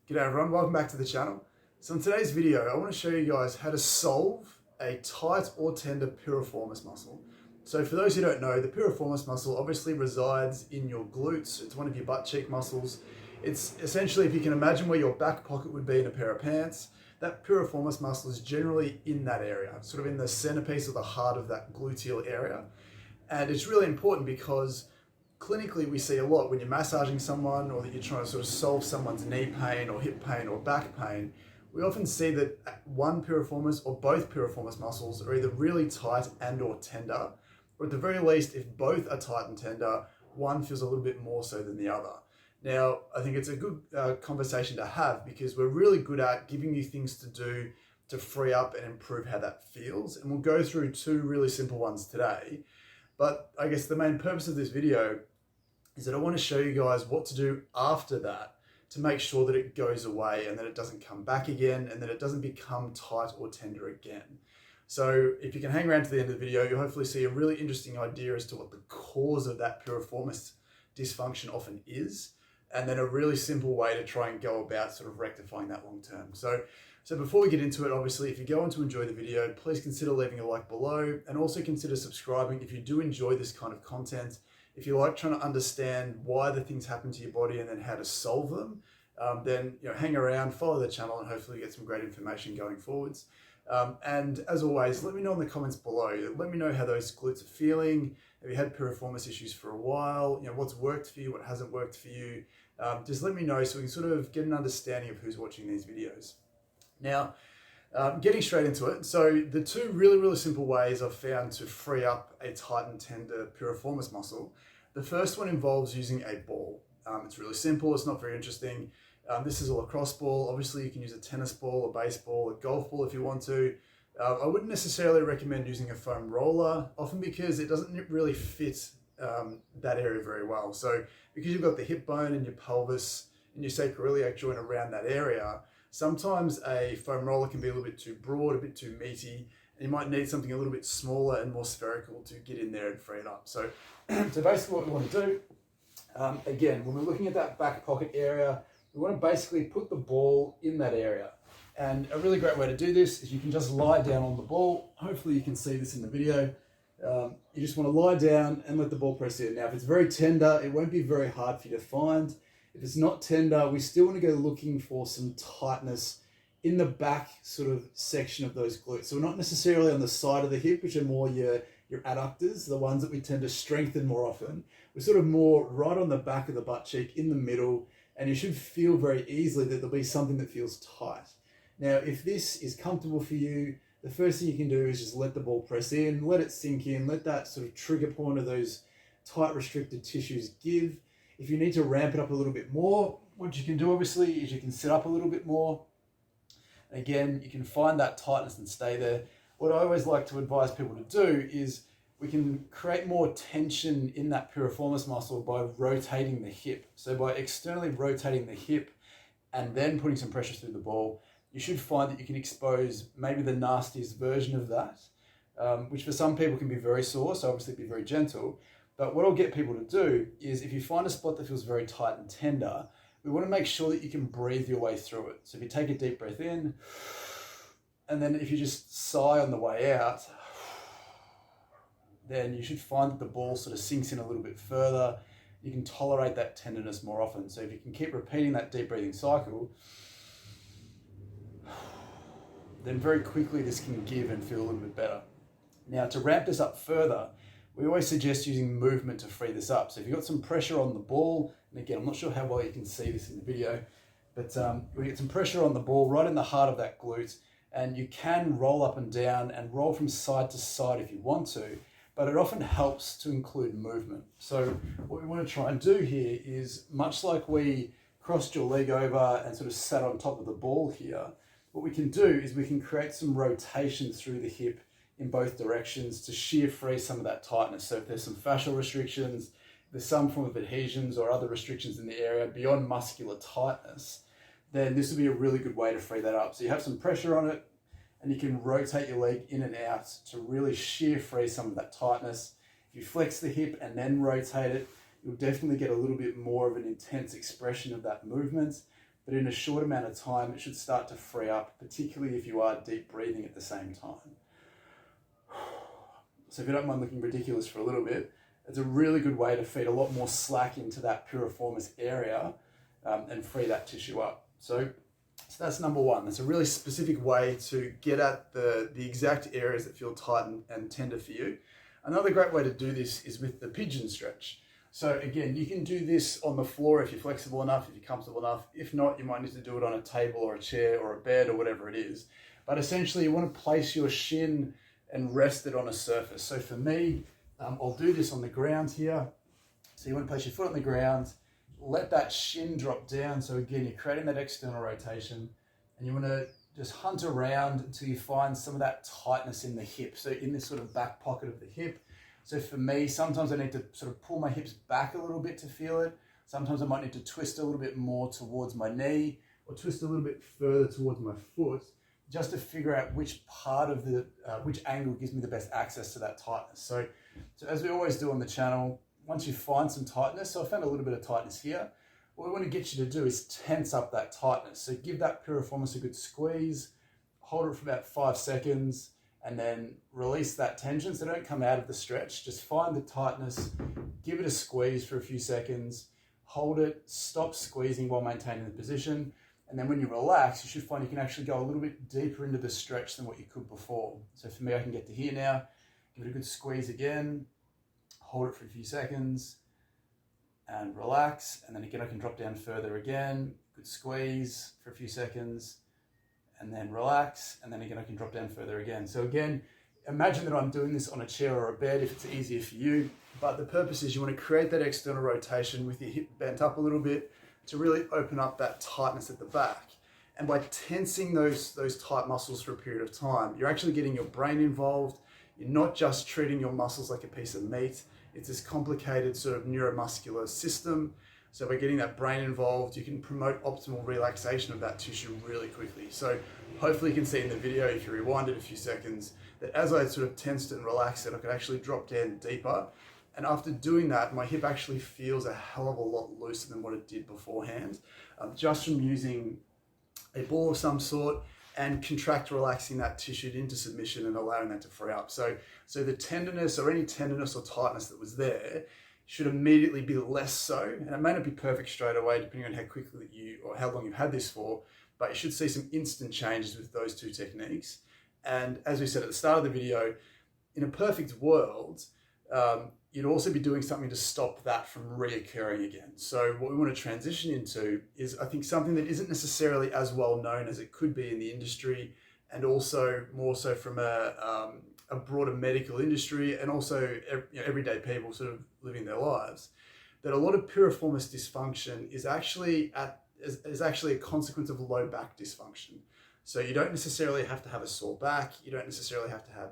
G'day everyone, welcome back to the channel. So in today's video, I want to show you guys how to solve a tight or tender piriformis muscle. So for those who don't know, the piriformis muscle obviously resides in your glutes. It's one of your butt cheek muscles. It's essentially, if you can imagine where your back pocket would be in a pair of pants, that piriformis muscle is generally in that area, sort of in the centerpiece or the heart of that gluteal area. And it's really important because clinically, we see a lot when you're massaging someone or that you're trying to sort of solve someone's knee pain or hip pain or back pain. We often see that one piriformis or both piriformis muscles are either really tight and or tender, or at the very least, if both are tight and tender, one feels a little bit more so than the other. Now, I think it's a good conversation to have because we're really good at giving you things to do to free up and improve how that feels. And we'll go through two really simple ones today. But I guess the main purpose of this video is that I want to show you guys what to do after that to make sure that it goes away and that it doesn't come back again and that it doesn't become tight or tender again. So if you can hang around to the end of the video, you'll hopefully see a really interesting idea as to what the cause of that piriformis dysfunction often is, and then a really simple way to try and go about sort of rectifying that long term. So before we get into it, obviously, if you go on to enjoy the video, please consider leaving a like below and also consider subscribing if you do enjoy this kind of content. If you like trying to understand why the things happen to your body and then how to solve them, then hang around, follow the channel, and hopefully get some great information going forwards. And as always, let me know in the comments below. Let me know how those glutes are feeling. Have you had piriformis issues for a while? What's worked for you, what hasn't worked for you? Just let me know so we can sort of get an understanding of who's watching these videos. Now, getting straight into it. So the two really simple ways I've found to free up a tight and tender piriformis muscle. The first one involves using a ball. It's really simple, it's not very interesting. This is a lacrosse ball. Obviously you can use a tennis ball, a baseball, a golf ball if you want to. I wouldn't necessarily recommend using a foam roller, often because it doesn't really fit that area very well. So because you've got the hip bone and your pelvis and your sacroiliac joint around that area, sometimes a foam roller can be a little bit too broad, a bit too meaty, and you might need something a little bit smaller and more spherical to get in there and free it up. So basically what we want to do, again, when we're looking at that back pocket area, we want to basically put the ball in that area. And a really great way to do this is you can just lie down on the ball. Hopefully you can see this in the video. You just want to lie down and let the ball press in. Now, if it's very tender, it won't be very hard for you to find. If it's not tender, we still want to go looking for some tightness in the back sort of section of those glutes. So we're not necessarily on the side of the hip, which are more your adductors, the ones that we tend to strengthen more often. We're sort of more right on the back of the butt cheek, in the middle, and you should feel very easily that there'll be something that feels tight. Now, if this is comfortable for you, the first thing you can do is just let the ball press in, let it sink in, let that sort of trigger point of those tight restricted tissues give. If you need to ramp it up a little bit more, what you can do obviously is you can sit up a little bit more. Again, you can find that tightness and stay there. What I always like to advise people to do is we can create more tension in that piriformis muscle by rotating the hip. So by externally rotating the hip and then putting some pressure through the ball, you should find that you can expose maybe the nastiest version of that, which for some people can be very sore, so obviously be very gentle. But what I'll get people to do is if you find a spot that feels very tight and tender, we want to make sure that you can breathe your way through it. So if you take a deep breath in, and then if you just sigh on the way out, then you should find that the ball sort of sinks in a little bit further. You can tolerate that tenderness more often. So if you can keep repeating that deep breathing cycle, then very quickly this can give and feel a little bit better. Now, to ramp this up further, we always suggest using movement to free this up. So if you've got some pressure on the ball, and again, I'm not sure how well you can see this in the video, but we get some pressure on the ball right in the heart of that glute, and you can roll up and down and roll from side to side if you want to, but it often helps to include movement. So what we want to try and do here is, much like we crossed your leg over and sort of sat on top of the ball here, what we can do is we can create some rotation through the hip in both directions to shear free some of that tightness. So if there's some fascial restrictions, there's some form of adhesions or other restrictions in the area beyond muscular tightness, then this would be a really good way to free that up. So you have some pressure on it and you can rotate your leg in and out to really shear free some of that tightness. If you flex the hip and then rotate it, you'll definitely get a little bit more of an intense expression of that movement. but in a short amount of time, it should start to free up, particularly if you are deep breathing at the same time. So if you don't mind looking ridiculous for a little bit, it's a really good way to feed a lot more slack into that piriformis area and free that tissue up. So that's number one. That's a really specific way to get at the exact areas that feel tight and tender for you. Another great way to do this is with the pigeon stretch. So again, you can do this on the floor if you're flexible enough, if you're comfortable enough. If not, you might need to do it on a table or a chair or a bed or whatever it is. But essentially you want to place your shin and rest it on a surface. So for me, I'll do this on the ground here. So you want to place your foot on the ground, let that shin drop down. So again, you're creating that external rotation, and you want to just hunt around until you find some of that tightness in the hip. So in this sort of back pocket of the hip. So for me, sometimes I need to sort of pull my hips back a little bit to feel it. Sometimes I might need to twist a little bit more towards my knee or twist a little bit further towards my foot, just to figure out which part of which angle gives me the best access to that tightness. So as we always do on the channel, once you find some tightness, so I found a little bit of tightness here, what we want to get you to do is tense up that tightness. So give that piriformis a good squeeze, hold it for about 5 seconds, and then release that tension. So don't come out of the stretch, just find the tightness, give it a squeeze for a few seconds, hold it, stop squeezing while maintaining the position. And then when you relax, you should find you can actually go a little bit deeper into the stretch than what you could before. So for me, I can get to here now, give it a good squeeze again, hold it for a few seconds, and relax. And then again, I can drop down further again, good squeeze for a few seconds, and then relax. And then again, I can drop down further again. So again, imagine that I'm doing this on a chair or a bed if it's easier for you. But the purpose is you want to create that external rotation with your hip bent up a little bit to really open up that tightness at the back. And by tensing those tight muscles for a period of time, you're actually getting your brain involved. You're not just treating your muscles like a piece of meat. It's this complicated sort of neuromuscular system. So by getting that brain involved, you can promote optimal relaxation of that tissue really quickly. So hopefully you can see in the video, if you rewind it a few seconds, that as I sort of tensed it and relaxed it, I could actually drop down deeper. And after doing that, my hip actually feels a hell of a lot looser than what it did beforehand, just from using a ball of some sort and relaxing that tissue into submission and allowing that to free up. So the tenderness or any tenderness or tightness that was there should immediately be less so. And it may not be perfect straight away, depending on how quickly or how long you've had this for, but you should see some instant changes with those two techniques. And as we said at the start of the video, in a perfect world, you'd also be doing something to stop that from reoccurring again. So what we want to transition into is, I think, something that isn't necessarily as well known as it could be in the industry, and also more so from a broader medical industry, and also everyday people sort of living their lives, that a lot of piriformis dysfunction is actually a consequence of low back dysfunction. So you don't necessarily have to have a sore back. You don't necessarily have to have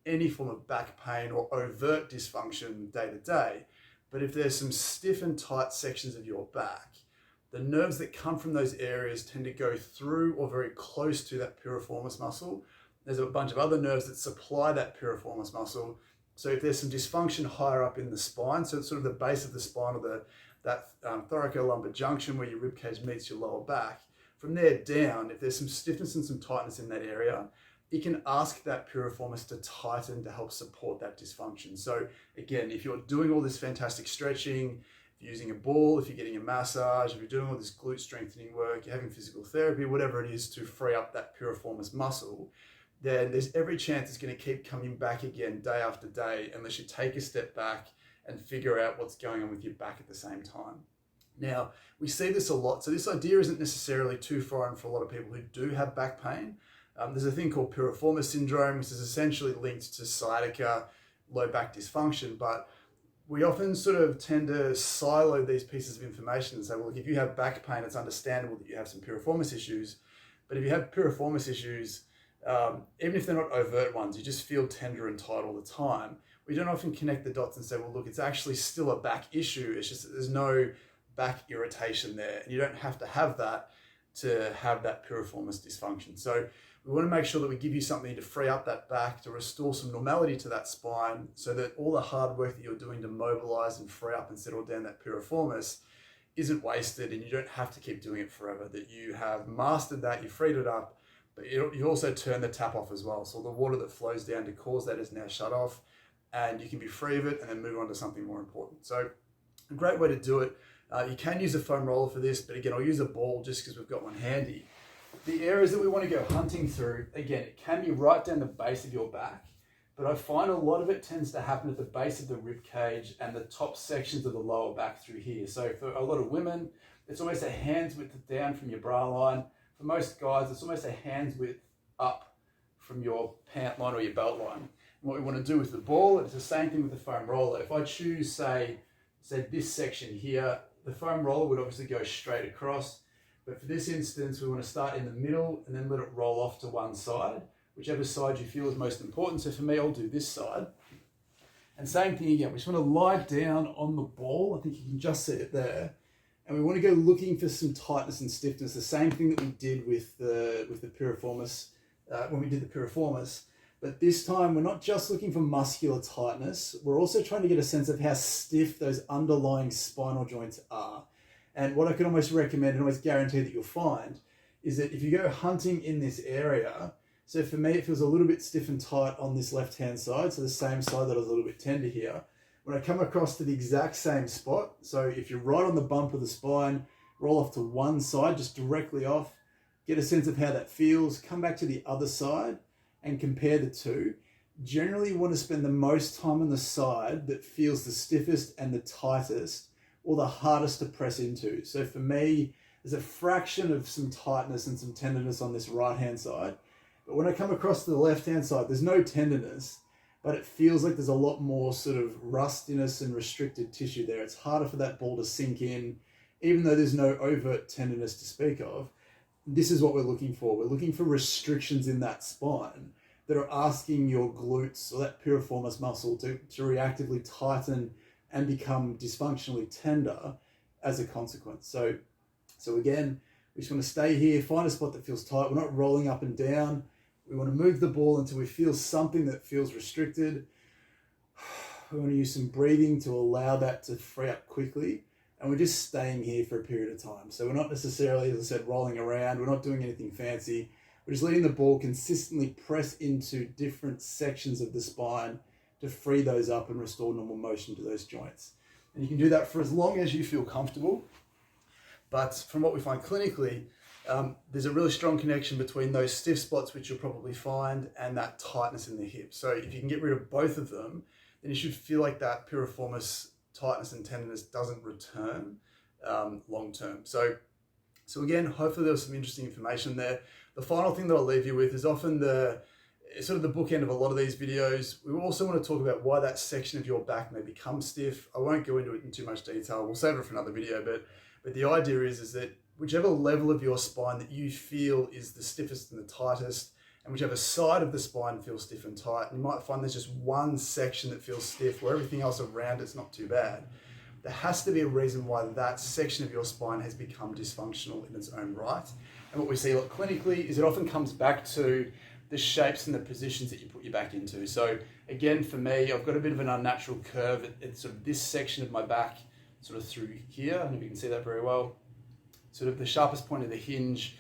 any form of back pain or overt dysfunction day to day. But if there's some stiff and tight sections of your back, the nerves that come from those areas tend to go through or very close to that piriformis muscle. There's a bunch of other nerves that supply that piriformis muscle. So if there's some dysfunction higher up in the spine, so it's sort of the base of the spine, or that thoracolumbar junction where your ribcage meets your lower back, from there down, if there's some stiffness and some tightness in that area, you can ask that piriformis to tighten to help support that dysfunction. So again, if you're doing all this fantastic stretching, if you're using a ball, if you're getting a massage, if you're doing all this glute strengthening work, you're having physical therapy, whatever it is to free up that piriformis muscle, then there's every chance it's going to keep coming back again day after day unless you take a step back and figure out what's going on with your back at the same time. Now, we see this a lot. So this idea isn't necessarily too foreign for a lot of people who do have back pain. There's a thing called piriformis syndrome, which is essentially linked to sciatica, low back dysfunction, but we often sort of tend to silo these pieces of information and say, well, if you have back pain, it's understandable that you have some piriformis issues. But if you have piriformis issues, even if they're not overt ones, you just feel tender and tight all the time, we don't often connect the dots and say, well, look, it's actually still a back issue. It's just that there's no back irritation there. And you don't have to have that to have that piriformis dysfunction. So we want to make sure that we give you something to free up that back, to restore some normality to that spine, so that all the hard work that you're doing to mobilize and free up and settle down that piriformis isn't wasted and you don't have to keep doing it forever, that you have mastered that, you freed it up, but you also turn the tap off as well. So the water that flows down to cause that is now shut off, and you can be free of it and then move on to something more important. So a great way to do it. You can use a foam roller for this, but again, I'll use a ball just because we've got one handy. The areas that we want to go hunting through, again, it can be right down the base of your back, but I find a lot of it tends to happen at the base of the rib cage and the top sections of the lower back through here. So for a lot of women, it's almost a hand's width down from your bra line. For most guys, it's almost a hand's width up from your pant line or your belt line. And what we want to do with the ball, it's the same thing with the foam roller. If I choose, say this section here, the foam roller would obviously go straight across. But for this instance, we want to start in the middle and then let it roll off to one side, whichever side you feel is most important. So for me, I'll do this side. And same thing again, we just want to lie down on the ball. I think you can just see it there. And we want to go looking for some tightness and stiffness, the same thing that we did with the piriformis, when we did the piriformis. But this time, we're not just looking for muscular tightness, we're also trying to get a sense of how stiff those underlying spinal joints are. And what I can almost recommend and almost guarantee that you'll find is that if you go hunting in this area, so for me, it feels a little bit stiff and tight on this left-hand side, so the same side that I was a little bit tender here. When I come across to the exact same spot, so if you're right on the bump of the spine, roll off to one side, just directly off, get a sense of how that feels, come back to the other side and compare the two. Generally, you want to spend the most time on the side that feels the stiffest and the tightest, or the hardest to press into. So for me, there's a fraction of some tightness and some tenderness on this right-hand side. But when I come across to the left-hand side, there's no tenderness, but it feels like there's a lot more sort of rustiness and restricted tissue there. It's harder for that ball to sink in, even though there's no overt tenderness to speak of. This is what we're looking for. We're looking for restrictions in that spine that are asking your glutes or that piriformis muscle to reactively tighten and become dysfunctionally tender as a consequence. So again, we just want to stay here, find a spot that feels tight. We're not rolling up and down. We want to move the ball until we feel something that feels restricted. We want to use some breathing to allow that to free up quickly. And we're just staying here for a period of time. So we're not necessarily, as I said, rolling around. We're not doing anything fancy. We're just letting the ball consistently press into different sections of the spine to free those up and restore normal motion to those joints. And you can do that for as long as you feel comfortable. But from what we find clinically, there's a really strong connection between those stiff spots, which you'll probably find, and that tightness in the hip. So if you can get rid of both of them, then you should feel like that piriformis tightness and tenderness doesn't return long term. So again, hopefully there was some interesting information there. The final thing that I'll leave you with is often the bookend of a lot of these videos. We also want to talk about why that section of your back may become stiff. I won't go into it in too much detail. We'll save it for another video, but the idea is that whichever level of your spine that you feel is the stiffest and the tightest, and whichever side of the spine feels stiff and tight, and you might find there's just one section that feels stiff where everything else around it's not too bad. There has to be a reason why that section of your spine has become dysfunctional in its own right. And what we see a lot clinically is it often comes back to the shapes and the positions that you put your back into. So again, for me, I've got a bit of an unnatural curve at sort of this section of my back, sort of through here. I don't know if you can see that very well. Sort of the sharpest point of the hinge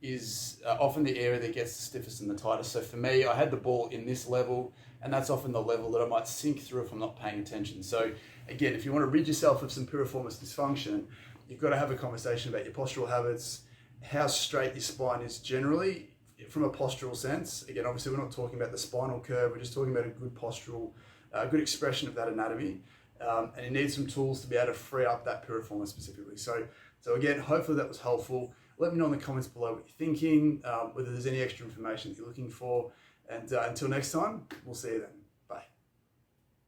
is often the area that gets the stiffest and the tightest. So for me, I had the ball in this level, and that's often the level that I might sink through if I'm not paying attention. So again, if you want to rid yourself of some piriformis dysfunction, you've got to have a conversation about your postural habits, how straight your spine is generally from a postural sense. Again, obviously we're not talking about the spinal curve, we're just talking about a good postural, good expression of that anatomy. And you need some tools to be able to free up that piriformis specifically. So again, hopefully that was helpful. Let me know in the comments below what you're thinking, whether there's any extra information that you're looking for. And until next time, we'll see you then.